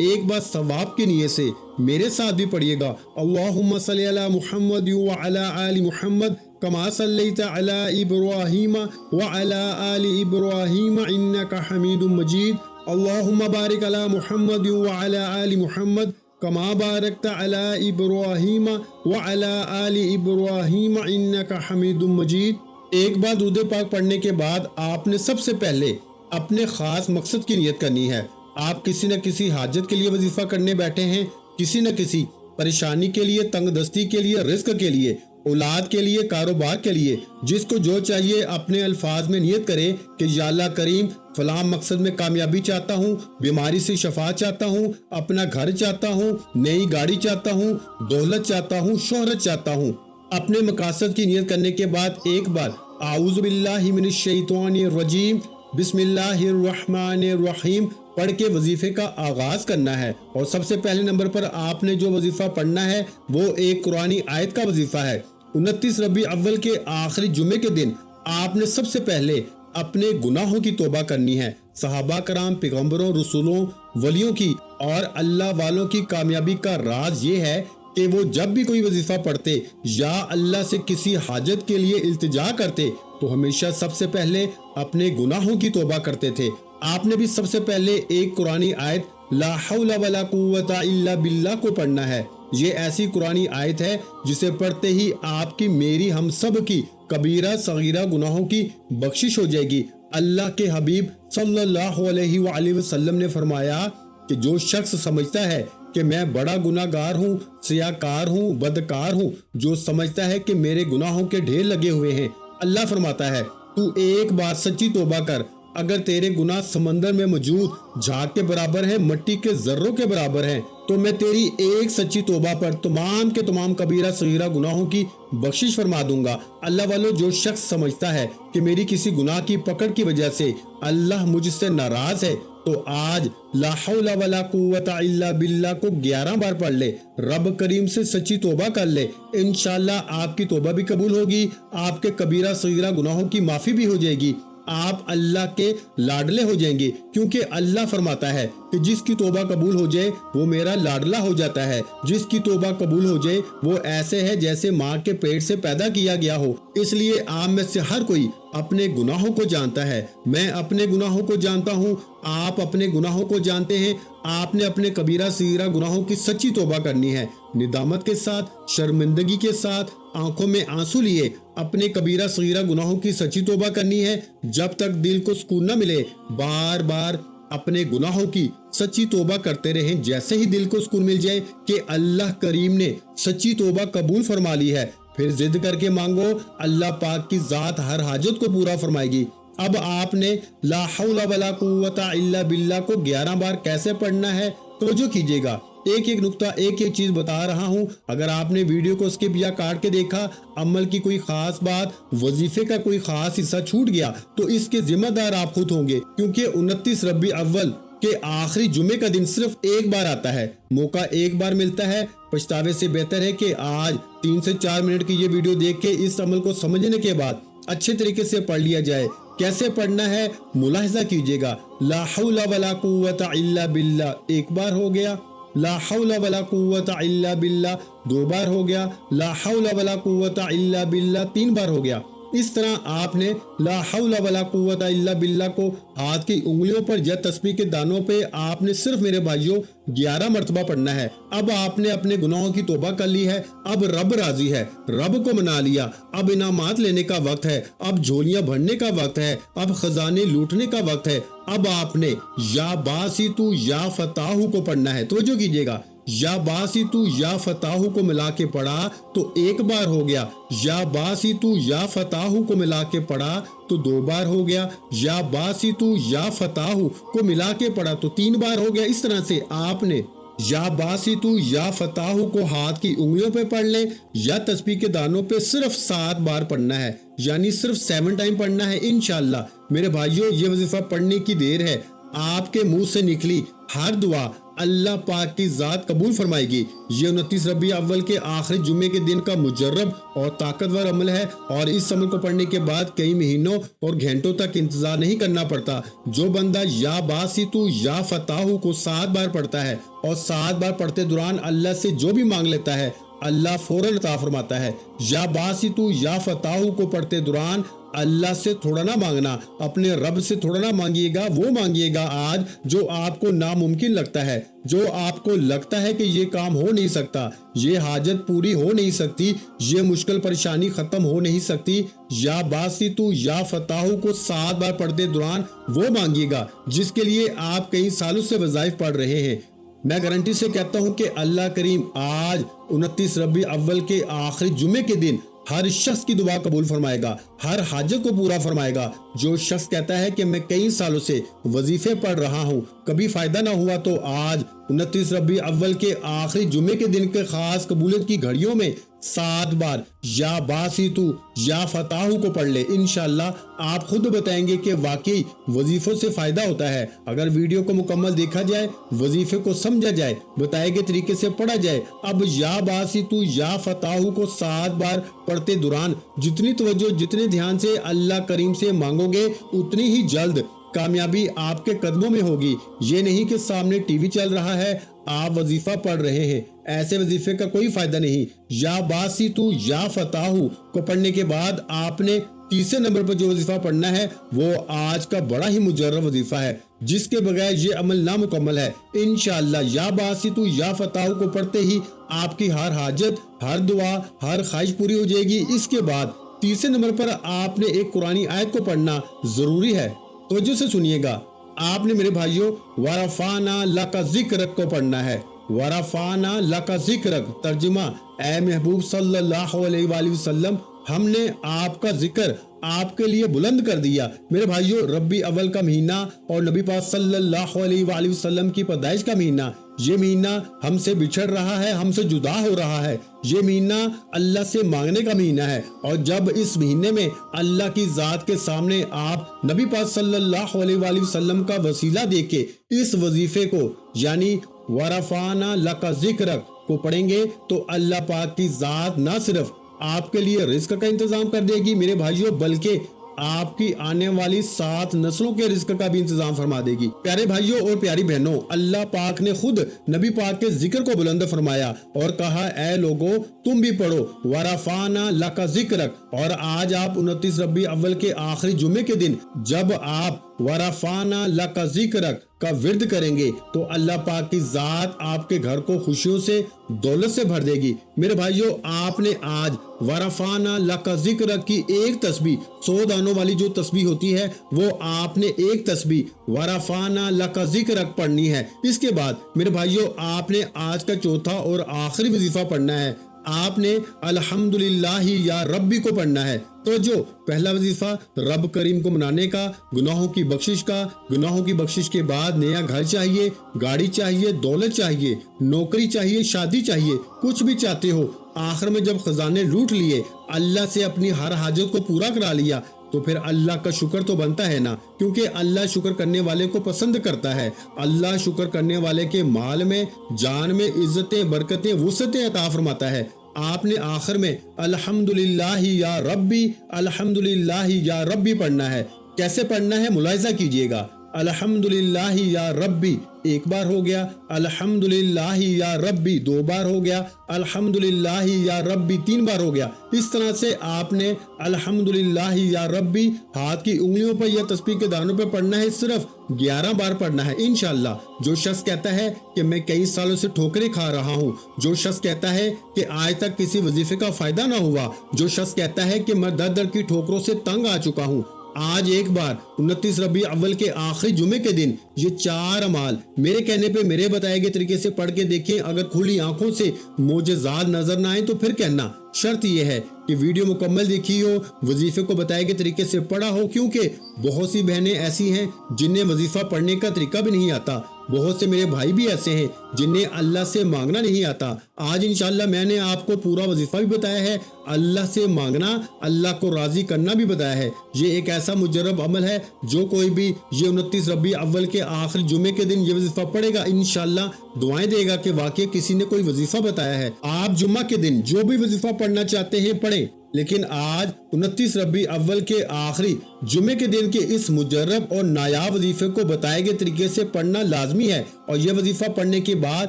ایک بار ثواب کی نیت سے میرے ساتھ بھی پڑھیے گا۔ اللہم صلی علی محمد وعلی آل محمد کما صلیت علی ابراہیم وعلی آل ابراہیم انک حمید مجید۔ اللہم بارک علی محمد وعلی آل محمد کما بارکت علی ابراہیم وعلی آل ابراہیم انک حمید مجید۔ ایک بار درود پاک پڑھنے کے بعد آپ نے سب سے پہلے اپنے خاص مقصد کی نیت کرنی ہے۔ آپ کسی نہ کسی حاجت کے لیے وظیفہ کرنے بیٹھے ہیں، کسی نہ کسی پریشانی کے لیے، تنگ دستی کے لیے، رزق کے لیے، اولاد کے لیے، کاروبار کے لیے، جس کو جو چاہیے اپنے الفاظ میں نیت کرے کہ یا اللہ کریم فلاں مقصد میں کامیابی چاہتا ہوں، بیماری سے شفا چاہتا ہوں، اپنا گھر چاہتا ہوں، نئی گاڑی چاہتا ہوں، دولت چاہتا ہوں، شہرت چاہتا ہوں۔ اپنے مقاصد کی نیت کرنے کے بعد ایک بار اعوذ باللہ من الشیطان الرجیم بسم اللہ الرحمن الرحیم پڑھ کے وظیفے کا آغاز کرنا ہے۔ اور سب سے پہلے نمبر پر آپ نے جو وظیفہ پڑھنا ہے وہ ایک قرآنی آیت کا وظیفہ ہے۔ 29 ربیع اول کے آخری جمعے کے دن آپ نے سب سے پہلے اپنے گناہوں کی توبہ کرنی ہے۔ صحابہ کرام، پیغمبروں، رسولوں، ولیوں کی اور اللہ والوں کی کامیابی کا راز یہ ہے کہ وہ جب بھی کوئی وظیفہ پڑھتے یا اللہ سے کسی حاجت کے لیے التجا کرتے تو ہمیشہ سب سے پہلے اپنے گناہوں کی توبہ کرتے تھے۔ آپ نے بھی سب سے پہلے ایک قرآنی آیت لا حول ولا قوت الا باللہ کو پڑھنا ہے۔ یہ ایسی قرآنی آیت ہے جسے پڑھتے ہی آپ کی، میری، ہم سب کی کبیرہ صغیرہ گناہوں کی بخشش ہو جائے گی۔ اللہ کے حبیب صلی اللہ علیہ وآلہ وسلم نے فرمایا کہ جو شخص سمجھتا ہے کہ میں بڑا گناہ گار ہوں، سیاکار ہوں، بدکار ہوں، جو سمجھتا ہے کہ میرے گناہوں کے ڈھیر لگے ہوئے ہیں، اللہ فرماتا ہے تو ایک بار سچی توبہ کر، اگر تیرے گناہ سمندر میں موجود جھاگ کے برابر ہیں، مٹی کے ذروں کے برابر ہیں، تو میں تیری ایک سچی توبہ پر تمام کے تمام کبیرہ صغیرہ گناہوں کی بخشش فرما دوں گا۔ اللہ والو، جو شخص سمجھتا ہے کہ میری کسی گناہ کی پکڑ کی وجہ سے اللہ مجھ سے ناراض ہے تو آج لا حول ولا قوت الا باللہ کو 11 بار پڑھ لے، رب کریم سے سچی توبہ کر لے، انشاءاللہ آپ کی توبہ بھی قبول ہوگی، آپ کے کبیرہ صغیرہ گناہوں کی معافی بھی ہو جائے گی، آپ اللہ کے لاڈلے ہو جائیں گے، کیونکہ اللہ فرماتا ہے کہ جس کی توبہ قبول ہو جائے وہ میرا لاڈلا ہو جاتا ہے، جس کی توبہ قبول ہو جائے وہ ایسے ہے جیسے ماں کے پیٹ سے پیدا کیا گیا ہو۔ اس لیے آپ میں سے ہر کوئی اپنے گناہوں کو جانتا ہے، میں اپنے گناہوں کو جانتا ہوں، آپ اپنے گناہوں کو جانتے ہیں۔ آپ نے اپنے کبیرہ صغیرہ گناہوں کی سچی توبہ کرنی ہے، ندامت کے ساتھ، شرمندگی کے ساتھ، آنکھوں میں آنسو لیے اپنے کبیرہ صغیرہ گناہوں کی سچی توبہ کرنی ہے۔ جب تک دل کو سکون نہ ملے بار بار اپنے گناہوں کی سچی توبہ کرتے رہیں۔ جیسے ہی دل کو سکون مل جائے کہ اللہ کریم نے سچی توبہ قبول فرما لی ہے، پھر ضد کر کے مانگو، اللہ پاک کی ذات ہر حاجت کو پورا فرمائے گی۔ اب آپ نے لا حول ولا قوت الا باللہ کو 11 بار کیسے پڑھنا ہے توجہ کیجیے گا۔ ایک ایک نقطہ، ایک ایک چیز بتا رہا ہوں۔ اگر آپ نے ویڈیو کو اسکپ یا کاٹ کے دیکھا، عمل کی کوئی خاص بات، وظیفے کا کوئی خاص حصہ چھوٹ گیا تو اس کے ذمہ دار آپ خود ہوں گے، کیونکہ 29 ربیع اول کے آخری جمعے کا دن صرف ایک بار آتا ہے، موقع ایک بار ملتا ہے۔ پچھتاوے سے بہتر ہے کہ آج 3 سے 4 منٹ کی یہ ویڈیو دیکھ کے اس عمل کو سمجھنے کے بعد اچھے طریقے سے پڑھ لیا جائے۔ کیسے پڑھنا ہے ملاحظہ کیجیے گا۔ لا حول ولا قوت الا باللہ ایک بار ہو گیا، لا حول ولا قوت الا باللہ 2 بار ہو گیا، لا حول ولا قوت الا باللہ 3 بار ہو گیا۔ اس طرح آپ نے لا حول ولا قوت الا باللہ کو ہاتھ کی انگلیوں پر یا تسبیح کے دانوں پہ آپ نے صرف میرے بھائیوں 11 مرتبہ پڑھنا ہے۔ اب آپ نے اپنے گناہوں کی توبہ کر لی ہے، اب رب راضی ہے، رب کو منا لیا، اب انعامات لینے کا وقت ہے، اب جھولیاں بھرنے کا وقت ہے، اب خزانے لوٹنے کا وقت ہے۔ اب آپ نے یا باسطو یا فتاحو کو پڑھنا ہے، توجہ کیجیے گا۔ یا باسطو یا فتاحو کو ملا کے پڑھا تو 1 بار ہو گیا، یا باسطو یا فتاحو کو ملا کے پڑھا تو 2 بار ہو گیا، یا باسطو یا فتاحو کو ملا کے پڑھا تو 3 بار ہو گیا۔ اس طرح سے آپ نے یا باسطو یا فتاحو کو ہاتھ کی انگلیوں پہ پڑھ لیں یا تسبیح کے دانوں پہ صرف 7 بار پڑھنا ہے، یعنی صرف 7 ٹائم پڑھنا ہے انشاءاللہ۔ میرے بھائیوں، یہ وظیفہ پڑھنے کی دیر ہے، آپ کے منہ سے نکلی ہر دعا اللہ پاک کی ذات قبول فرمائے گی۔ یہ 29 ربیع اول کے آخری جمعے کے دن کا مجرب اور طاقتور عمل ہے، اور اس عمل کو پڑھنے کے بعد کئی مہینوں اور گھنٹوں تک انتظار نہیں کرنا پڑتا۔ جو بندہ یا باسطو یا فتاحو کو 7 بار پڑھتا ہے اور 7 بار پڑھتے دوران اللہ سے جو بھی مانگ لیتا ہے اللہ فوراً عطا فرماتا ہے۔ یا باسطو یا فتاحو کو پڑھتے دوران اللہ سے تھوڑا نہ مانگنا، اپنے رب سے تھوڑا نہ مانگیے گا، وہ مانگیے گا آج جو آپ کو ناممکن لگتا ہے، جو آپ کو لگتا ہے کہ یہ کام ہو نہیں سکتا، یہ حاجت پوری ہو نہیں سکتی، یہ مشکل پریشانی ختم ہو نہیں سکتی۔ یا باسطو یا فتاحو کو 7 بار پڑھتے دوران وہ مانگیے گا جس کے لیے آپ کئی سالوں سے وظائف پڑھ رہے ہیں۔ میں گارنٹی سے کہتا ہوں کہ اللہ کریم آج 29 ربیع اول کے آخری جمعے کے دن ہر شخص کی دعا قبول فرمائے گا، ہر حاجت کو پورا فرمائے گا۔ جو شخص کہتا ہے کہ میں کئی سالوں سے وظیفے پڑھ رہا ہوں، کبھی فائدہ نہ ہوا، تو آج 29 ربیع اول کے آخری جمعے کے دن کے خاص قبولیت کی گھڑیوں میں 7 بار یا باسطو یا فتاحو کو پڑھ لے۔ انشاءاللہ آپ خود بتائیں گے کہ واقعی وظیفوں سے فائدہ ہوتا ہے۔ اگر ویڈیو کو مکمل دیکھا جائے، وظیفے کو سمجھا جائے، بتائے گئے طریقے سے پڑھا جائے، اب یا باسطو یا فتاحو کو 7 بار پڑھتے دوران جتنی توجہ، جتنے دھیان سے اللہ کریم سے مانگو گے، اتنی ہی جلد کامیابی آپ کے قدموں میں ہوگی۔ یہ نہیں کہ سامنے ٹی وی چل رہا ہے، آپ وظیفہ پڑھ رہے ہیں، ایسے وظیفے کا کوئی فائدہ نہیں۔ یا باسطو یا فتاحو کو پڑھنے کے بعد آپ نے تیسرے نمبر پر جو وظیفہ پڑھنا ہے وہ آج کا بڑا ہی مجرب وظیفہ ہے، جس کے بغیر یہ عمل نامکمل ہے۔ انشاءاللہ یا باسطو یا فتاحو کو پڑھتے ہی آپ کی ہر حاجت، ہر دعا، ہر خواہش پوری ہو جائے گی۔ اس کے بعد تیسرے نمبر پر آپ نے ایک قرآنی آیت کو پڑھنا ضروری ہے، توجہ سے سنیے گا۔ آپ نے میرے بھائیوں وَرَفَعْنَا لَكَ ذِكْرَكَ کو پڑھنا ہے۔ وَرَفَعْنَا لَكَ ذِكْرَكَ ترجمہ، اے محبوب صلی اللہ علیہ وآلہ وسلم، ہم نے آپ کا ذکر آپ کے لیے بلند کر دیا۔ میرے بھائیوں، ربیع اول کا مہینہ اور نبی پاک صلی اللہ علیہ وآلہ وسلم کی پیدائش کا مہینہ، یہ مہینہ ہم سے بچھڑ رہا ہے، ہم سے جدا ہو رہا ہے۔ یہ مہینہ اللہ سے مانگنے کا مہینہ ہے، اور جب اس مہینے میں اللہ کی ذات کے سامنے آپ نبی پاک صلی اللہ علیہ وآلہ وسلم کا وسیلہ دے کے اس وظیفے کو یعنی وَرَفَعْنَا لَكَ ذِكْرَكَ کو پڑھیں گے تو اللہ پاک کی ذات نہ صرف آپ کے لیے رزق کا انتظام کر دے گی میرے بھائیوں، بلکہ آپ کی آنے والی 7 نسلوں کے رزق کا بھی انتظام فرما دے گی۔ پیارے بھائیوں اور پیاری بہنوں، اللہ پاک نے خود نبی پاک کے ذکر کو بلند فرمایا اور کہا اے لوگو تم بھی پڑھو وَرَفَعْنَا لَكَ ذِكْرَكَ۔ اور آج آپ 29 ربیع اول کے آخری جمعے کے دن جب آپ وَرَفَعْنَا لَكَ ذِكْرَكَ کا ورد کریں گے تو اللہ پاک کی ذات آپ کے گھر کو خوشیوں سے، دولت سے بھر دے گی۔ میرے بھائیوں، آپ نے آج وَرَفَعْنَا لَكَ ذِكْرَكَ کی ایک تسبیح، 100 دانوں والی جو تسبیح ہوتی ہے، وہ آپ نے ایک تسبیح وَرَفَعْنَا لَكَ ذِكْرَكَ پڑھنی ہے۔ اس کے بعد میرے بھائیوں، آپ نے آج کا چوتھا اور آخری وظیفہ پڑھنا ہے۔ آپ نے الحمدللہ یا ربی کو پڑھنا ہے۔ تو جو پہلا وظیفہ رب کریم کو منانے کا، گناہوں کی بخشش کا، گناہوں کی بخشش کے بعد نیا گھر چاہیے، گاڑی چاہیے، دولت چاہیے، نوکری چاہیے، شادی چاہیے، کچھ بھی چاہتے ہو، آخر میں جب خزانے لوٹ لیے، اللہ سے اپنی ہر حاجت کو پورا کرا لیا، تو پھر اللہ کا شکر تو بنتا ہے نا، کیونکہ اللہ شکر کرنے والے کو پسند کرتا ہے۔ اللہ شکر کرنے والے کے مال میں، جان میں عزتیں، برکتیں، وسعتیں عطا فرماتا ہے۔ آپ نے آخر میں الحمدللہ یا ربی، الحمدللہ یا ربی پڑھنا ہے۔ کیسے پڑھنا ہے ملاحظہ کیجئے گا۔ الحمدللہ یا ربی ایک بار ہو گیا، الحمدللہ یا ربی 2 بار ہو گیا، الحمدللہ یا ربی 3 بار ہو گیا۔ اس طرح سے آپ نے الحمدللہ یا ربی ہاتھ کی انگلیوں پر یا تسبیح کے دانوں پر پڑھنا ہے، صرف 11 بار پڑھنا ہے انشاءاللہ۔ جو شخص کہتا ہے کہ میں کئی سالوں سے ٹھوکریں کھا رہا ہوں، جو شخص کہتا ہے کہ آج تک کسی وظیفے کا فائدہ نہ ہوا، جو شخص کہتا ہے کہ میں در در کی ٹھوکروں سے تنگ آ چکا ہوں، آج ایک بار 29 ربیع اول کے آخری جمعے کے دن یہ 4 اعمال میرے کہنے پہ، میرے بتائے گئے طریقے سے پڑھ کے دیکھیں۔ اگر کھلی آنکھوں سے معجزات نظر نہ آئیں تو پھر کہنا، شرط یہ ہے کہ ویڈیو مکمل دیکھی ہو، وظیفے کو بتائے گئے طریقے سے پڑھا ہو، کیونکہ بہت سی بہنیں ایسی ہیں جنہیں وظیفہ پڑھنے کا طریقہ بھی نہیں آتا، بہت سے میرے بھائی بھی ایسے ہیں جنہیں اللہ سے مانگنا نہیں آتا۔ آج انشاءاللہ میں نے آپ کو پورا وظیفہ بھی بتایا ہے، اللہ سے مانگنا، اللہ کو راضی کرنا بھی بتایا ہے۔ یہ ایک ایسا مجرب عمل ہے، جو کوئی بھی یہ 29 ربیع اول کے آخری جمعے کے دن یہ وظیفہ پڑھے گا، انشاءاللہ دعائیں دے گا کہ واقعی کسی نے کوئی وظیفہ بتایا ہے۔ آپ جمعہ کے دن جو بھی وظیفہ پڑھنا چاہتے ہیں پڑھیں، لیکن آج 29 ربیع اول کے آخری جمعے کے دن کے اس مجرب اور نایاب وظیفے کو بتائے گئے طریقے سے پڑھنا لازمی ہے، اور یہ وظیفہ پڑھنے کے بعد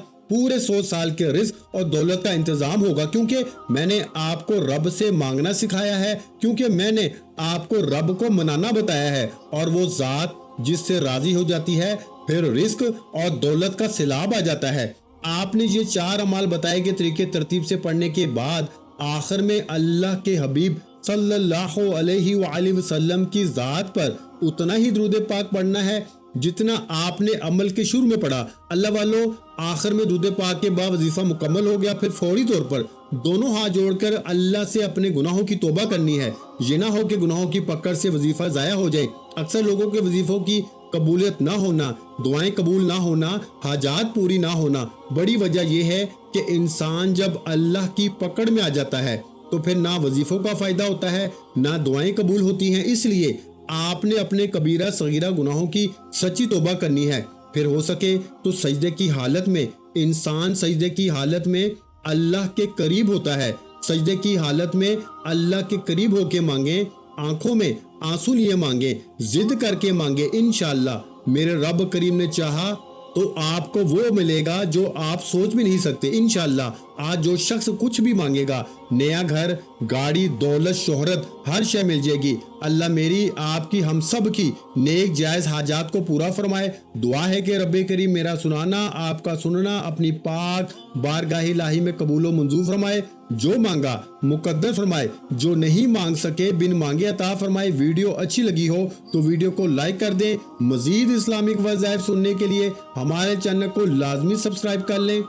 پورے 100 سال کے رزق اور دولت کا انتظام ہوگا، کیونکہ میں نے آپ کو رب سے مانگنا سکھایا ہے، کیونکہ میں نے آپ کو رب کو منانا بتایا ہے، اور وہ ذات جس سے راضی ہو جاتی ہے پھر رزق اور دولت کا سیلاب آ جاتا ہے۔ آپ نے یہ 4 اعمال بتائے گئے طریقے ترتیب سے پڑھنے کے بعد آخر میں اللہ کے حبیب صلی اللہ علیہ وآلہ وسلم کی ذات پر اتنا ہی درود پاک پڑھنا ہے جتنا آپ نے عمل کے شروع میں پڑھا۔ اللہ والو، آخر میں درود پاک کے بعد وظیفہ مکمل ہو گیا، پھر فوری طور پر دونوں ہاتھ جوڑ کر اللہ سے اپنے گناہوں کی توبہ کرنی ہے۔ یہ نہ ہو کہ گناہوں کی پکڑ سے وظیفہ ضائع ہو جائے۔ اکثر لوگوں کے وظیفوں کی قبولیت نہ ہونا، دعائیں قبول نہ ہونا، حاجات پوری نہ ہونا، بڑی وجہ یہ ہے کہ انسان جب اللہ کی پکڑ میں آ جاتا ہے تو پھر نہ وظیفوں کا فائدہ ہوتا ہے، نہ دعائیں قبول ہوتی ہیں۔ اس لیے آپ نے اپنے کبیرہ صغیرہ گناہوں کی سچی توبہ کرنی ہے۔ پھر ہو سکے تو سجدے کی حالت میں، انسان سجدے کی حالت میں اللہ کے قریب ہوتا ہے، سجدے کی حالت میں اللہ کے قریب ہو کے مانگیں، آنکھوں میں آنسو لیے مانگیں، ضد کر کے مانگیں۔ انشاءاللہ میرے رب کریم نے چاہا تو آپ کو وہ ملے گا جو آپ سوچ بھی نہیں سکتے۔ انشاءاللہ آج جو شخص کچھ بھی مانگے گا، نیا گھر، گاڑی، دولت، شہرت، ہر شے مل جائے گی۔ اللہ میری، آپ کی، ہم سب کی نیک جائز حاجات کو پورا فرمائے۔ دعا ہے کہ رب کریم میرا سنانا، آپ کا سننا اپنی پاک بارگاہ الہی میں قبول و منظور فرمائے۔ جو مانگا مقدر فرمائے، جو نہیں مانگ سکے بن مانگے عطا فرمائے۔ ویڈیو اچھی لگی ہو تو ویڈیو کو لائک کر دیں۔ مزید اسلامک وظائف سننے کے لیے ہمارے چینل کو لازمی سبسکرائب کر لیں۔